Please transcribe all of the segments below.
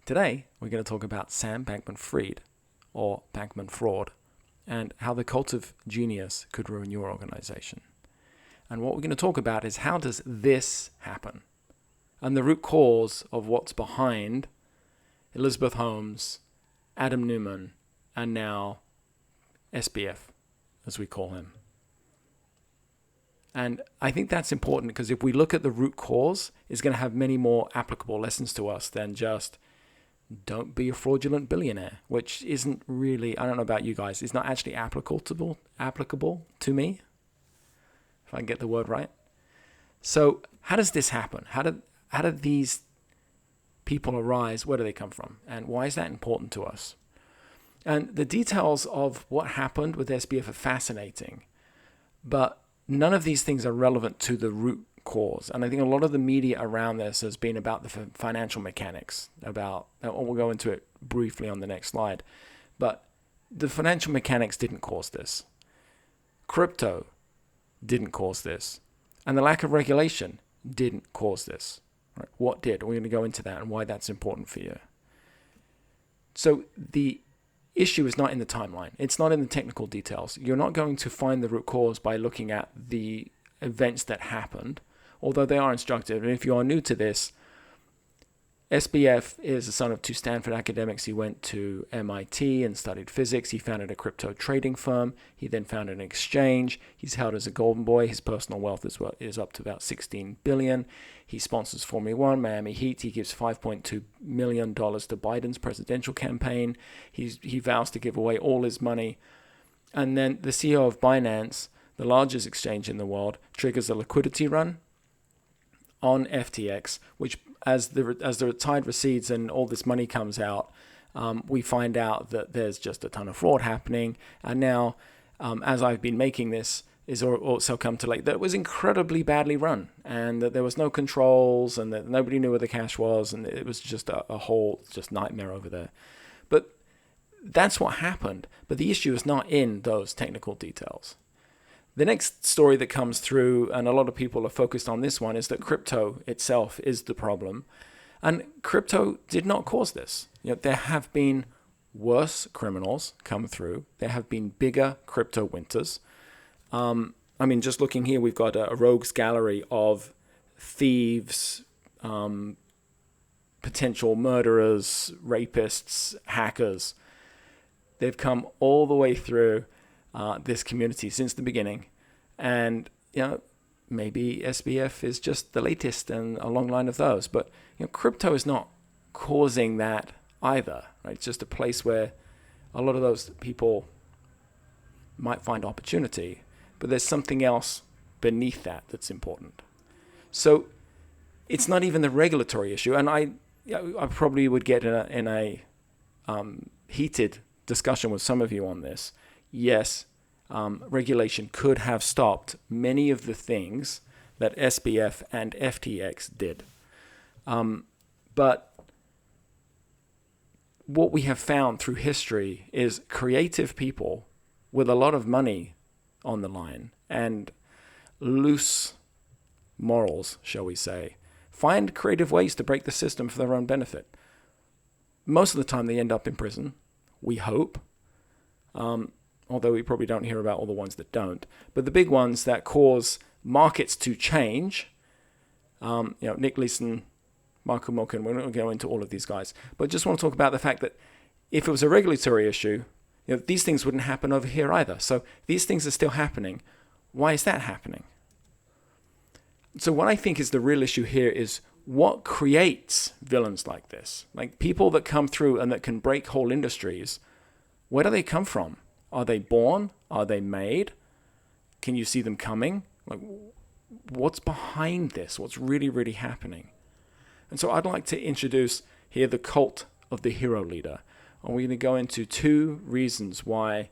Today, we're going to talk about Sam Bankman-Fried, or Bankman-Fraud, and how the cult of genius could ruin your organization. And what we're going to talk about is how does this happen? And the root cause of what's behind Elizabeth Holmes, Adam Neumann, and now SBF, as we call him. And I think that's important because if we look at the root cause, it's going to have many more applicable lessons to us than just don't be a fraudulent billionaire, which isn't really, I don't know about you guys, it's not actually applicable to me, if I can get the word right. So how does this happen? How did these people arise? Where do they come from? And why is that important to us? And the details of what happened with SBF are fascinating, but none of these things are relevant to the root cause. And I think a lot of the media around this has been about the financial mechanics, we'll go into it briefly on the next slide, but the financial mechanics didn't cause this. Crypto didn't cause this. And the lack of regulation didn't cause this. Right? What did? We're going to go into that and why that's important for you. So the issue is not in the timeline. It's not in the technical details. You're not going to find the root cause by looking at the events that happened, although they are instructive. And if you are new to this, SBF is the son of two Stanford academics. He went to MIT and studied physics. He founded a crypto trading firm. He then founded an exchange. He's held as a golden boy. His personal wealth is up to about $16 billion. He sponsors Formula One, Miami Heat. He gives $5.2 million to Biden's presidential campaign. He vows to give away all his money. And then the CEO of Binance, the largest exchange in the world, triggers a liquidity run on FTX, which as the tide recedes and all this money comes out, we find out that there's just a ton of fraud happening. And now, as I've been making this, is also come to light that it was incredibly badly run and that there was no controls and that nobody knew where the cash was, and it was just a whole just nightmare over there. But that's what happened. But the issue is not in those technical details. The next story that comes through, and a lot of people are focused on this one, is that crypto itself is the problem. And crypto did not cause this. There have been worse criminals come through. There have been bigger crypto winters. Just looking here, we've got a rogues gallery of thieves, potential murderers, rapists, hackers. They've come all the way through this community since the beginning, and maybe SBF is just the latest in a long line of those. But crypto is not causing that either. Right? It's just a place where a lot of those people might find opportunity, but there's something else beneath that that's important. So it's not even the regulatory issue, and I probably would get in a heated discussion with some of you on this. Yes, regulation could have stopped many of the things that SBF and FTX did. But what we have found through history is creative people with a lot of money on the line and loose morals, shall we say, find creative ways to break the system for their own benefit. Most of the time they end up in prison, we hope. Although we probably don't hear about all the ones that don't. But the big ones that cause markets to change, Nick Leeson, Michael Milken, we're not going to go into all of these guys. But just want to talk about the fact that if it was a regulatory issue, these things wouldn't happen over here either. So these things are still happening. Why is that happening? So what I think is the real issue here is what creates villains like this? Like people that come through and that can break whole industries, where do they come from? Are they born? Are they made? Can you see them coming? Like, what's behind this? What's really, really happening? And so I'd like to introduce here the cult of the hero leader. And we're going to go into two reasons why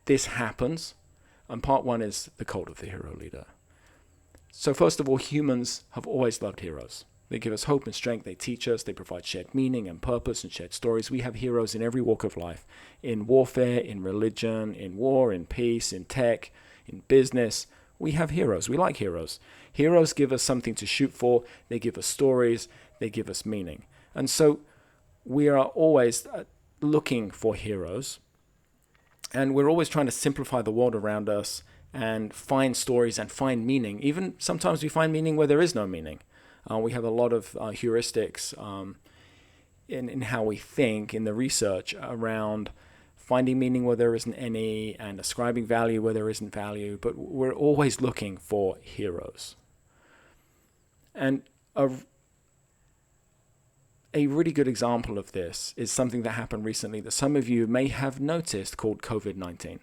this happens. And part one is the cult of the hero leader. So first of all, humans have always loved heroes. They give us hope and strength. They teach us. They provide shared meaning and purpose and shared stories. We have heroes in every walk of life, in warfare, in religion, in war, in peace, in tech, in business. We have heroes. We like heroes. Heroes give us something to shoot for. They give us stories. They give us meaning. And so we are always looking for heroes. And we're always trying to simplify the world around us and find stories and find meaning. Even sometimes we find meaning where there is no meaning. We have a lot of heuristics in how we think in the research around finding meaning where there isn't any and ascribing value where there isn't value. But we're always looking for heroes. And a really good example of this is something that happened recently that some of you may have noticed called COVID-19.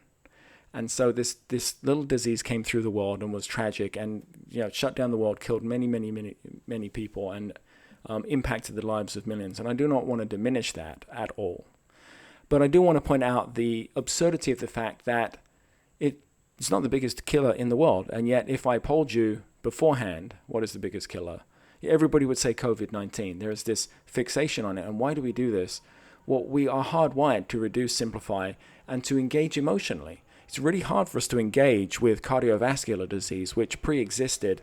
And so this little disease came through the world and was tragic and shut down the world, killed many people, and impacted the lives of millions. And I do not want to diminish that at all. But I do want to point out the absurdity of the fact that it's not the biggest killer in the world. And yet if I polled you beforehand, what is the biggest killer? Everybody would say COVID-19. There is this fixation on it. And why do we do this? Well, we are hardwired to reduce, simplify, and to engage emotionally. It's really hard for us to engage with cardiovascular disease, which pre-existed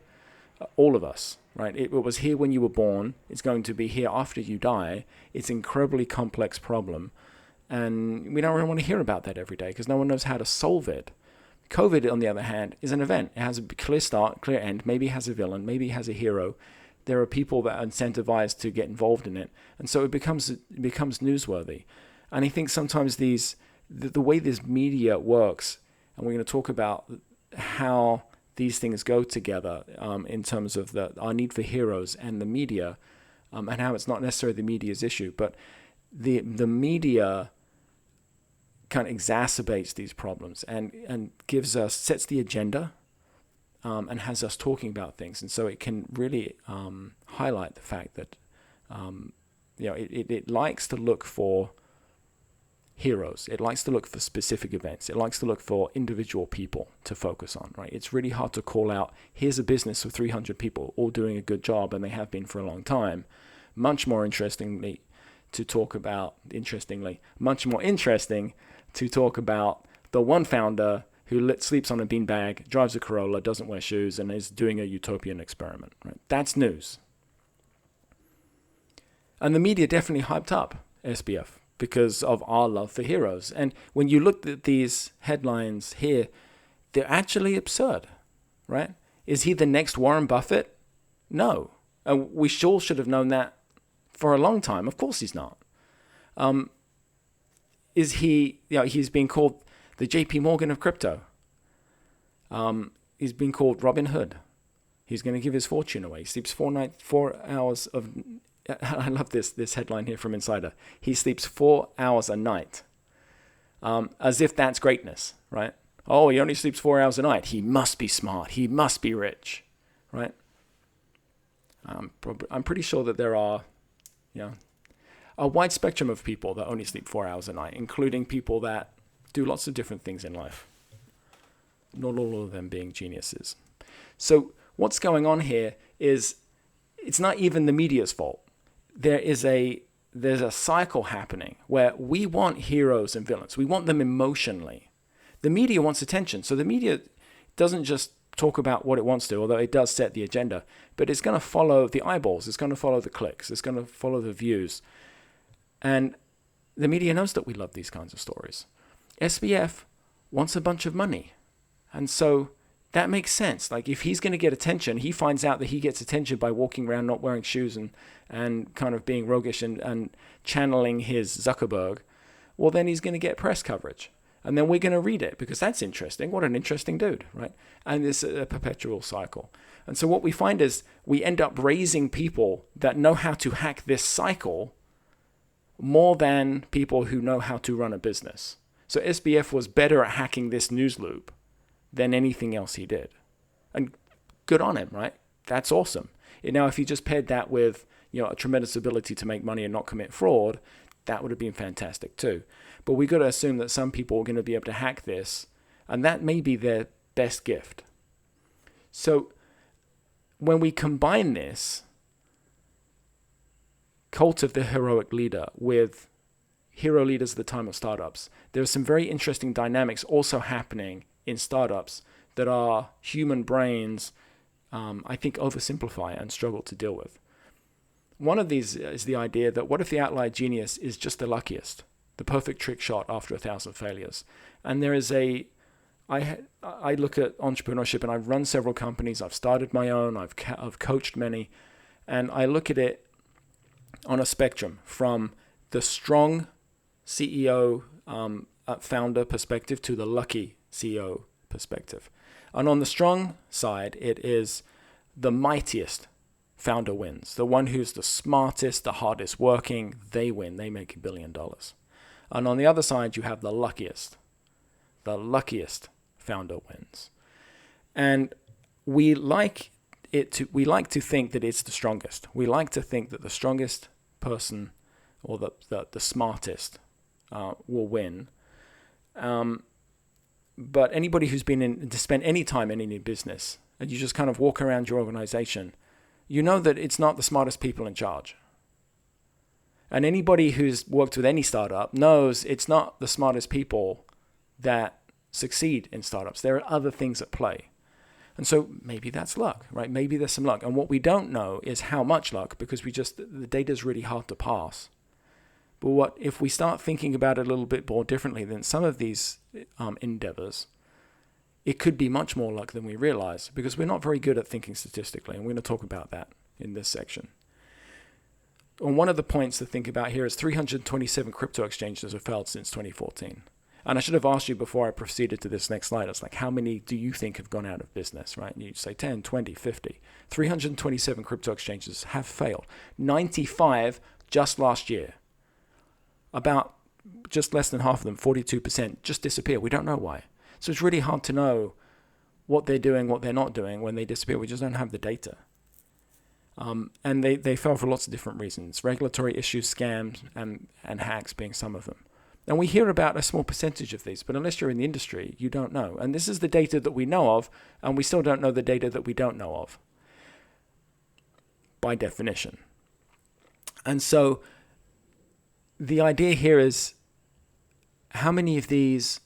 all of us, right? It was here when you were born. It's going to be here after you die. It's an incredibly complex problem. And we don't really want to hear about that every day because no one knows how to solve it. COVID, on the other hand, is an event. It has a clear start, clear end. Maybe it has a villain. Maybe it has a hero. There are people that are incentivized to get involved in it. And so it becomes newsworthy. And I think sometimes the way this media works, and we're going to talk about how these things go together in terms of our need for heroes and the media, and how it's not necessarily the media's issue, but the media kind of exacerbates these problems and sets the agenda and has us talking about things. And so it can really highlight the fact that it likes to look for heroes. It likes to look for specific events. It likes to look for individual people to focus on, right? It's really hard to call out, here's a business of 300 people all doing a good job, and they have been for a long time. Much more interesting to talk about the one founder who sleeps on a beanbag, drives a Corolla, doesn't wear shoes, and is doing a utopian experiment, right? That's news. And the media definitely hyped up SBF because of our love for heroes. And when you look at these headlines here, they're actually absurd, right? Is he the next Warren Buffett? No. And we sure should have known that for a long time. Of course he's not. Is he, he's been called the JP Morgan of crypto. He's been called Robin Hood. He's going to give his fortune away. He sleeps 4 hours of... I love this headline here from Insider. He sleeps 4 hours a night. As if that's greatness, right? Oh, he only sleeps 4 hours a night. He must be smart. He must be rich, right? I'm pretty sure that there are, a wide spectrum of people that only sleep 4 hours a night, including people that do lots of different things in life. Not all of them being geniuses. So what's going on here is it's not even the media's fault. There's a cycle happening where we want heroes and villains. We want them emotionally. The media wants attention. So the media doesn't just talk about what it wants to, although it does set the agenda, but it's going to follow the eyeballs. It's going to follow the clicks. It's going to follow the views. And the media knows that we love these kinds of stories. SBF wants a bunch of money. And so that makes sense. Like if he's going to get attention, he finds out that he gets attention by walking around not wearing shoes and kind of being roguish and channeling his Zuckerberg. Well, then he's going to get press coverage. And then we're going to read it because that's interesting. What an interesting dude, right? And it's a perpetual cycle. And so what we find is we end up raising people that know how to hack this cycle more than people who know how to run a business. So SBF was better at hacking this news loop than anything else he did. And good on him, right? That's awesome. Now, if he just paired that with, a tremendous ability to make money and not commit fraud, that would have been fantastic too. But we got to assume that some people are going to be able to hack this, and that may be their best gift. So when we combine this cult of the heroic leader with hero leaders at the time of startups, there are some very interesting dynamics also happening in startups that our human brains, I think, oversimplify and struggle to deal with. One of these is the idea that what if the outlier genius is just the luckiest, the perfect trick shot after 1,000 failures? And there is I look at entrepreneurship, and I've run several companies. I've started my own. I've coached many, and I look at it on a spectrum from the strong CEO, founder perspective to the lucky CEO perspective. And on the strong side, it is the mightiest founder wins. The one who's the smartest, the hardest working, they win. They make $1 billion. And on the other side, you have the luckiest. The luckiest founder wins. And we like to think that it's the strongest. We like to think that the strongest person or the smartest will win. But anybody who's been to spend any time in any business, and you just kind of walk around your organization, you know that it's not the smartest people in charge. And anybody who's worked with any startup knows it's not the smartest people that succeed in startups. There are other things at play. And so maybe that's luck, right? Maybe there's some luck. And what we don't know is how much luck, because the data is really hard to parse. But if we start thinking about it a little bit more differently than some of these endeavors, it could be much more luck than we realize, because we're not very good at thinking statistically, and we're going to talk about that in this section. And one of the points to think about here is 327 crypto exchanges have failed since 2014. And I should have asked you before I proceeded to this next slide. It's like, how many do you think have gone out of business, right? And you say 10, 20, 50. 327 crypto exchanges have failed. 95 just last year. About just less than half of them, 42%, just disappear. We don't know why. So it's really hard to know what they're doing, what they're not doing when they disappear. We just don't have the data. And they fell for lots of different reasons. Regulatory issues, scams, and hacks being some of them. And we hear about a small percentage of these, but unless you're in the industry, you don't know. And this is the data that we know of, and we still don't know the data that we don't know of, by definition. And so the idea here is, how many of these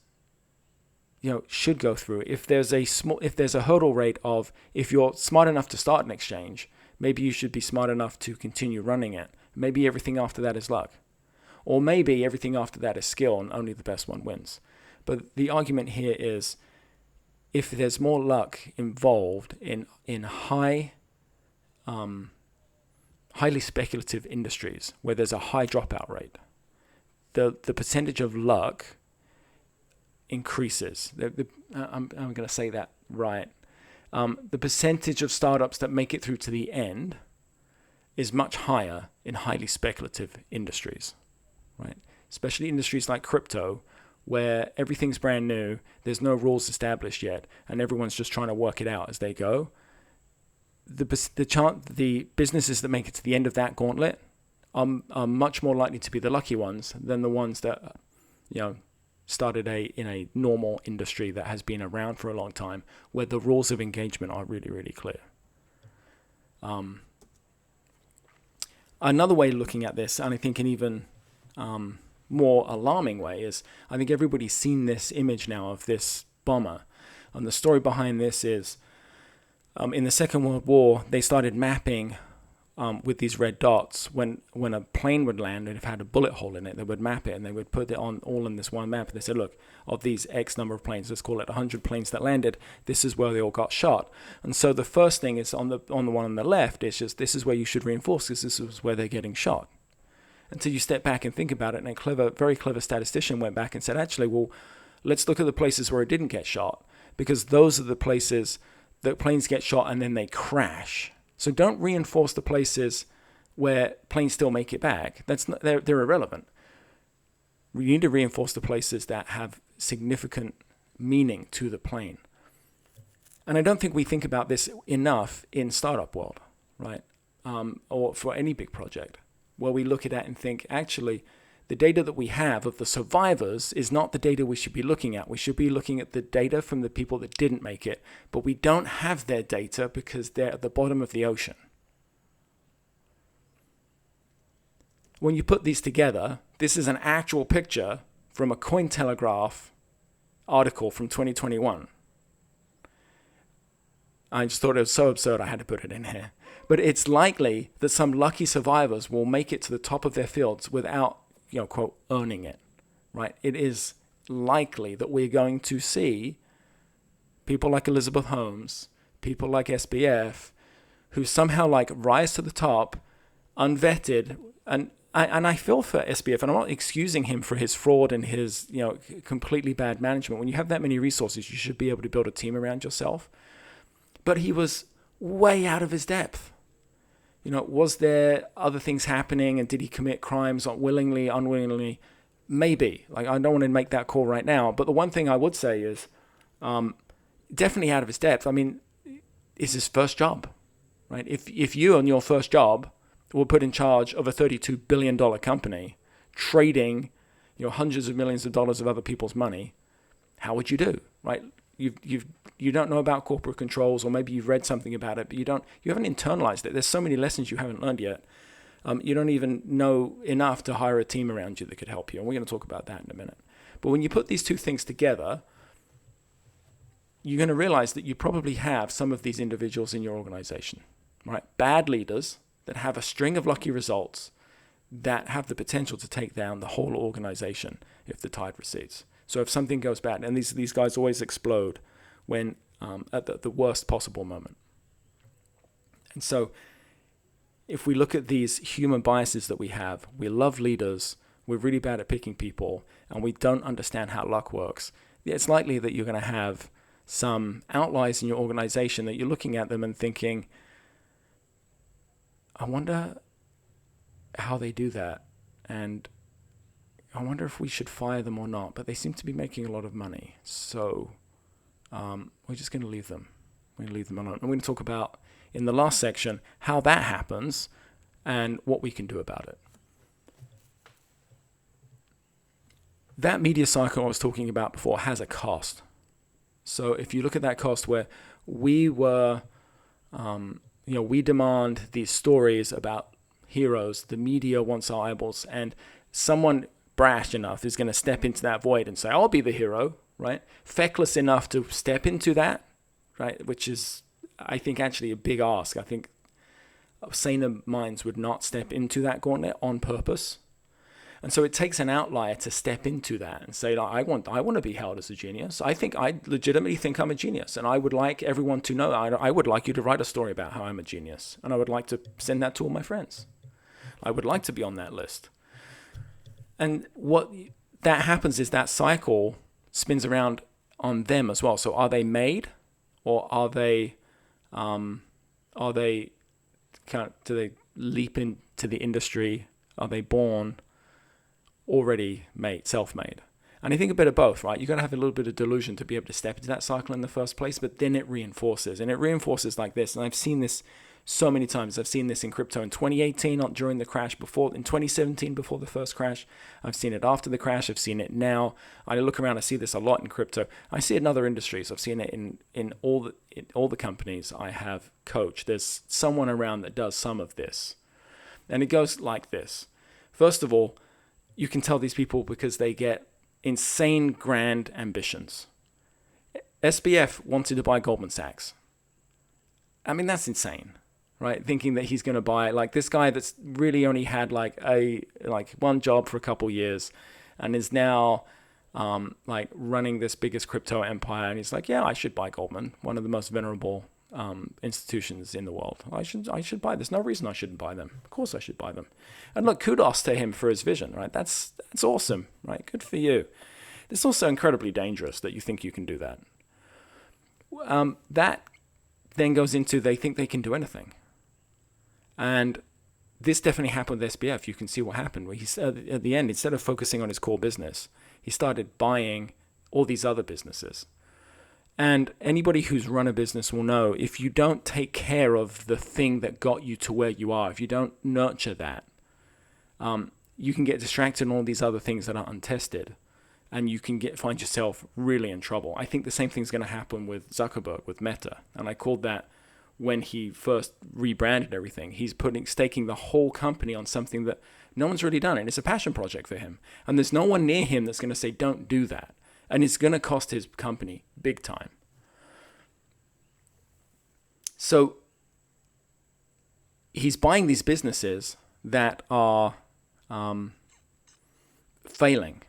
should go through? If there's a hurdle rate of, if you're smart enough to start an exchange, maybe you should be smart enough to continue running it. Maybe everything after that is luck. Or maybe everything after that is skill and only the best one wins. But the argument here is, if there's more luck involved in highly speculative industries where there's a high dropout rate, the percentage of luck increases. I'm going to say that right. The percentage of startups that make it through to the end is much higher in highly speculative industries, right? Especially industries like crypto, where everything's brand new, there's no rules established yet, and everyone's just trying to work it out as they go. The businesses that make it to the end of that gauntlet are much more likely to be the lucky ones than the ones that started in a normal industry that has been around for a long time, where the rules of engagement are really, really clear. Another way of looking at this, and I think an even more alarming way, is I think everybody's seen this image now of this bomber. And the story behind this is, in the Second World War, they started mapping with these red dots. When a plane would land and it had a bullet hole in it, they would map it and they would put it all in this one map. And they said, look, of these X number of planes, let's call it 100 planes that landed, this is where they all got shot. And so the first thing is on the one on the left, it's just, this is where you should reinforce, because this is where they're getting shot. Until you step back and think about it, and a very clever statistician went back and said, actually, well, let's look at the places where it didn't get shot, because those are the places that planes get shot and then they crash. So don't reinforce the places where planes still make it back. They're irrelevant. You need to reinforce the places that have significant meaning to the plane. And I don't think we think about this enough in startup world, right? Or for any big project, where we look at that and think, actually, the data that we have of the survivors is not the data we should be looking at. We should be looking at the data from the people that didn't make it, but we don't have their data because they're at the bottom of the ocean. When you put these together, this is an actual picture from a Cointelegraph article from 2021. I just thought it was so absurd I had to put it in here. But it's likely that some lucky survivors will make it to the top of their fields without, quote, earning it, right? It is likely that we're going to see people like Elizabeth Holmes, people like SBF, who somehow rise to the top, unvetted, and I feel for SBF, and I'm not excusing him for his fraud and his completely bad management. When you have that many resources, you should be able to build a team around yourself. But he was way out of his depth. Was there other things happening, and did he commit crimes willingly, unwillingly? Maybe. I don't want to make that call right now. But the one thing I would say is definitely out of his depth. I mean, it's his first job, right? If you on your first job were put in charge of a $32 billion company, trading hundreds of millions of dollars of other people's money, how would you do, right? You don't know about corporate controls, or maybe you've read something about it, but you haven't internalized it. There's so many lessons you haven't learned yet. You don't even know enough to hire a team around you that could help you. And we're going to talk about that in a minute. But when you put these two things together, you're going to realize that you probably have some of these individuals in your organization, right? Bad leaders that have a string of lucky results that have the potential to take down the whole organization if the tide recedes. So if something goes bad, and these guys always explode when at the worst possible moment. And so if we look at these human biases that we have, we love leaders, we're really bad at picking people, and we don't understand how luck works, it's likely that you're going to have some outliers in your organization that you're looking at them and thinking, I wonder how they do that, and I wonder if we should fire them or not, but they seem to be making a lot of money, so we're just going to leave them. We're going to leave them alone. And we're going to talk about, in the last section, how that happens and what we can do about it. That media cycle I was talking about before has a cost. So if you look at that cost where we were, we demand these stories about heroes, the media wants our eyeballs, and someone brash enough is going to step into that void and say, I'll be the hero, right? Feckless enough to step into that, right? Which is, I think, actually a big ask. I think saner minds would not step into that gauntlet on purpose. And so it takes an outlier to step into that and say, I want to be held as a genius. I legitimately think I'm a genius, and I would like everyone to know. I would like you to write a story about how I'm a genius, and I would like to send that to all my friends. I would like to be on that list. And what that happens is that cycle spins around on them as well. So are they made, or do they leap into the industry? Are they born already self-made? And I think a bit of both, right? You've got to have a little bit of delusion to be able to step into that cycle in the first place, but then it reinforces. And it reinforces like this. And I've seen this so many times. I've seen this in crypto in 2018, during the crash, in 2017, before the first crash. I've seen it after the crash. I've seen it now. I look around, I see this a lot in crypto. I see it in other industries. I've seen it in all the companies I have coached. There's someone around that does some of this. And it goes like this. First of all, you can tell these people because they get insane grand ambitions. SBF wanted to buy Goldman Sachs. I mean, that's insane, right? Thinking that he's going to buy, this guy that's really only had one job for a couple years and is now running this biggest crypto empire. And he's like, yeah, I should buy Goldman, one of the most venerable institutions in the world. I should buy. There's no reason I shouldn't buy them. Of course I should buy them. And look, kudos to him for his vision, right? That's awesome, right? Good for you. It's also incredibly dangerous that you think you can do that. That then goes into they think they can do anything. And this definitely happened with SBF. You can see what happened. Where he said at the end, instead of focusing on his core business, he started buying all these other businesses. And anybody who's run a business will know, if you don't take care of the thing that got you to where you are, if you don't nurture that, you can get distracted on all these other things that are untested, and you can find yourself really in trouble. I think the same thing's going to happen with Zuckerberg, with Meta. And I called that when he first rebranded everything. He's staking the whole company on something that no one's really done, and it's a passion project for him. And there's no one near him that's going to say, don't do that. And it's going to cost his company big time. So he's buying these businesses that are failing.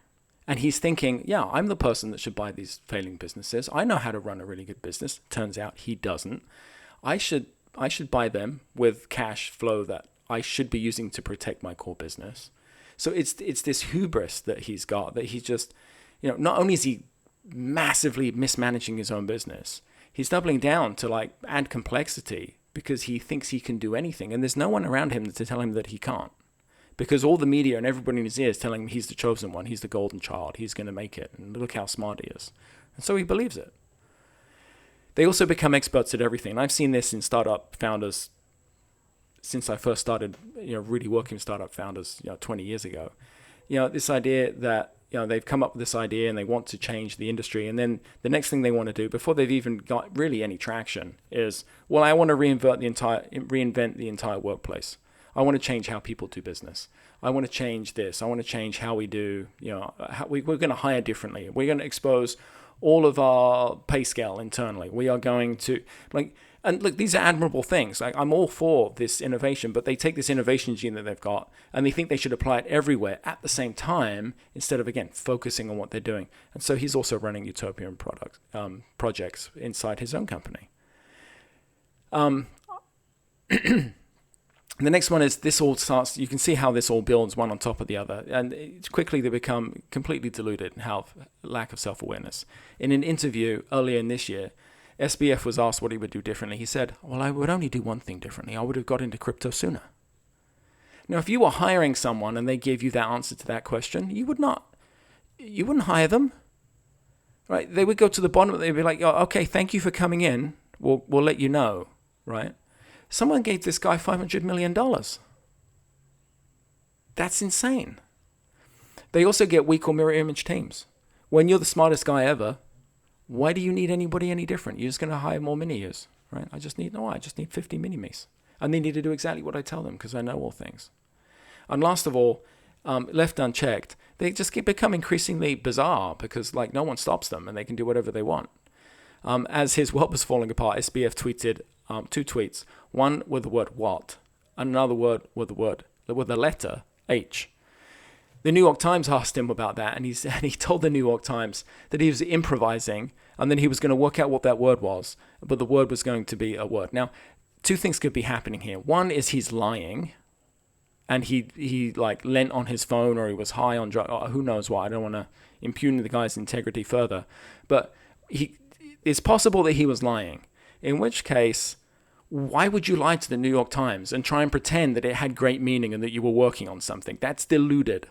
And he's thinking, yeah, I'm the person that should buy these failing businesses. I know how to run a really good business. Turns out he doesn't. I should buy them with cash flow that I should be using to protect my core business. So it's this hubris that he's got, that he's just, not only is he massively mismanaging his own business, he's doubling down to like add complexity because he thinks he can do anything. And there's no one around him to tell him that he can't. Because all the media and everybody in his ear is telling him he's the chosen one, he's the golden child, he's going to make it, and look how smart he is. And so he believes it. They also become experts at everything. And I've seen this in startup founders since I first started, really working with startup founders, 20 years ago. This idea that, they've come up with this idea and they want to change the industry. And then the next thing they want to do before they've even got really any traction is, well, I want to reinvent the entire workplace. I want to change how people do business. I want to change this. I want to change how we do, we're going to hire differently. We're going to expose all of our pay scale internally. We are going to and look, these are admirable things. Like, I'm all for this innovation, but they take this innovation gene that they've got and they think they should apply it everywhere at the same time instead of, again, focusing on what they're doing. And so he's also running utopian projects inside his own company. The next one is this all starts, you can see how this all builds one on top of the other. And quickly they become completely deluded and have lack of self-awareness. In an interview earlier in this year, SBF was asked what he would do differently. He said, well, I would only do one thing differently. I would have got into crypto sooner. Now, if you were hiring someone and they gave you that answer to that question, you wouldn't hire them, right? They would go to the bottom. They'd be like, oh, okay, thank you for coming in. We'll let you know, right? Someone gave this guy $500 million. That's insane. They also get weak or mirror image teams. When you're the smartest guy ever, why do you need anybody any different? You're just going to hire more mini-yous, right? I just need 50 mini-me's. And they need to do exactly what I tell them because I know all things. And last of all, left unchecked, they just become increasingly bizarre because no one stops them and they can do whatever they want. As his world was falling apart, SBF tweeted 2 tweets, one with the word what, and another word with the letter H. The New York Times asked him about that, and he told the New York Times that he was improvising, and then he was going to work out what that word was, but the word was going to be a word. Now, 2 things could be happening here. One is he's lying, and he lent on his phone, or he was high on drugs, or who knows what. I don't want to impugn the guy's integrity further, but it's possible that he was lying. In which case, why would you lie to the New York Times and try and pretend that it had great meaning and that you were working on something? That's deluded.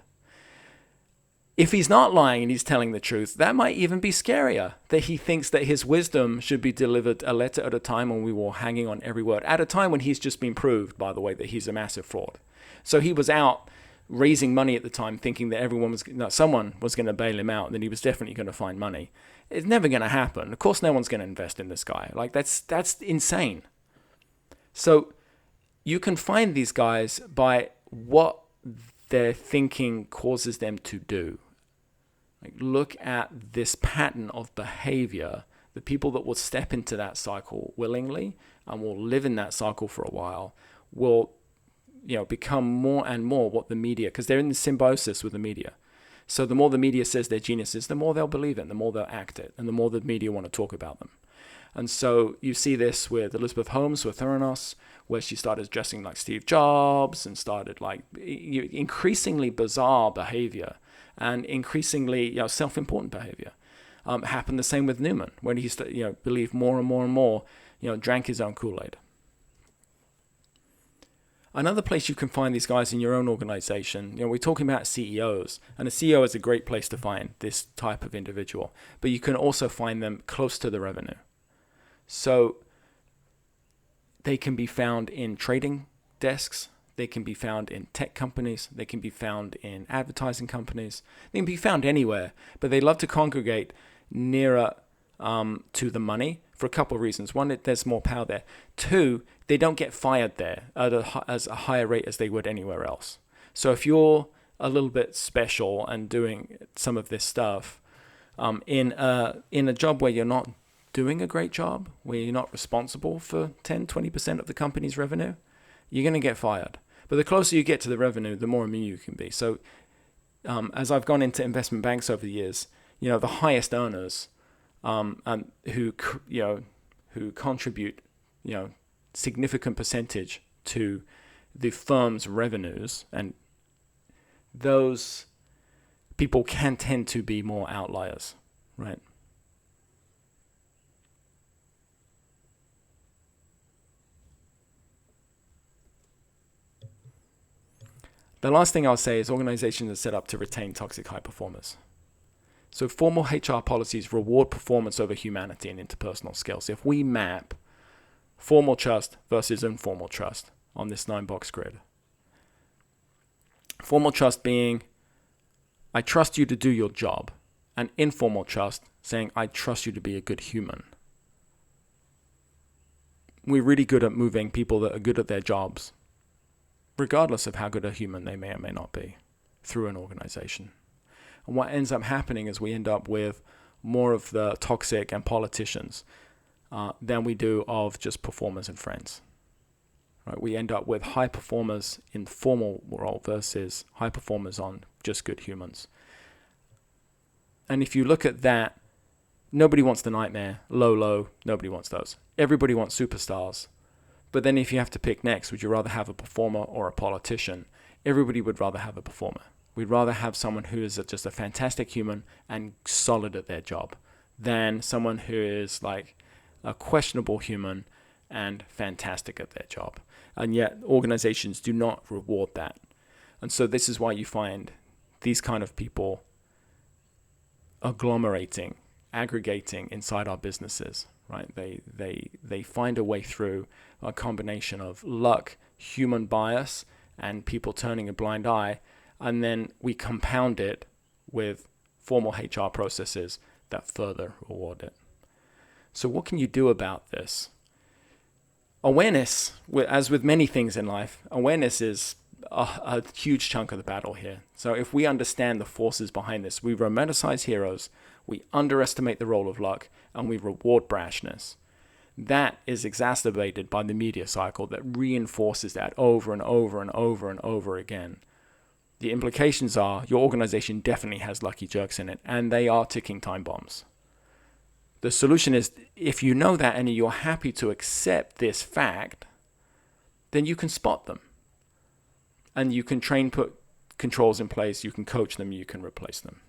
If he's not lying and he's telling the truth, that might even be scarier, that he thinks that his wisdom should be delivered a letter at a time when we were hanging on every word, at a time when he's just been proved, by the way, that he's a massive fraud. So he was out raising money at the time thinking that someone was going to bail him out and that he was definitely going to find money. It's never going to happen. Of course, no one's going to invest in this guy. That's insane. So you can find these guys by what their thinking causes them to do. Look at this pattern of behavior. The people that will step into that cycle willingly and will live in that cycle for a while will, become more and more what the media, because they're in the symbiosis with the media. So the more the media says they're geniuses, the more they'll believe it, the more they'll act it, and the more the media want to talk about them. And so you see this with Elizabeth Holmes, with Theranos, where she started dressing like Steve Jobs and started increasingly bizarre behavior and increasingly self-important behavior. Happened the same with Newman, when he believed more and more and more, drank his own Kool-Aid. Another place you can find these guys in your own organization, we're talking about CEOs, and a CEO is a great place to find this type of individual, but you can also find them close to the revenue. So they can be found in trading desks, they can be found in tech companies, they can be found in advertising companies, they can be found anywhere, but they love to congregate nearer to the money for a couple of reasons. One, there's more power there. 2, they don't get fired there as a higher rate as they would anywhere else. So if you're a little bit special and doing some of this stuff in a job where you're not doing a great job, where you're not responsible for 10, 20% of the company's revenue, you're going to get fired. But the closer you get to the revenue, the more immune you can be. So as I've gone into investment banks over the years, the highest earners and who contribute, significant percentage to the firm's revenues, and those people can tend to be more outliers, right? The last thing I'll say is organizations are set up to retain toxic high performers. So formal HR policies reward performance over humanity and interpersonal skills. If we map formal trust versus informal trust on this 9-box grid, formal trust being, I trust you to do your job, and informal trust saying, I trust you to be a good human. We're really good at moving people that are good at their jobs, regardless of how good a human they may or may not be, through an organization. And what ends up happening is we end up with more of the toxic and politicians than we do of just performers and friends. Right? We end up with high performers in formal role versus high performers on just good humans. And if you look at that, nobody wants the nightmare, low, nobody wants those. Everybody wants superstars. But then if you have to pick next, would you rather have a performer or a politician? Everybody would rather have a performer. We'd rather have someone who is just a fantastic human and solid at their job than someone who is like a questionable human and fantastic at their job. And yet organizations do not reward that. And so this is why you find these kind of people agglomerating, aggregating inside our businesses, right? They find a way through a combination of luck, human bias, and people turning a blind eye. And then we compound it with formal HR processes that further reward it. So what can you do about this? Awareness, as with many things in life, awareness is a huge chunk of the battle here. So if we understand the forces behind this, we romanticize heroes, we underestimate the role of luck, and we reward brashness. That is exacerbated by the media cycle that reinforces that over and over and over and over again. The implications are your organization definitely has lucky jerks in it, and they are ticking time bombs. The solution is, if you know that and you're happy to accept this fact, then you can spot them. And you can put controls in place, you can coach them, you can replace them.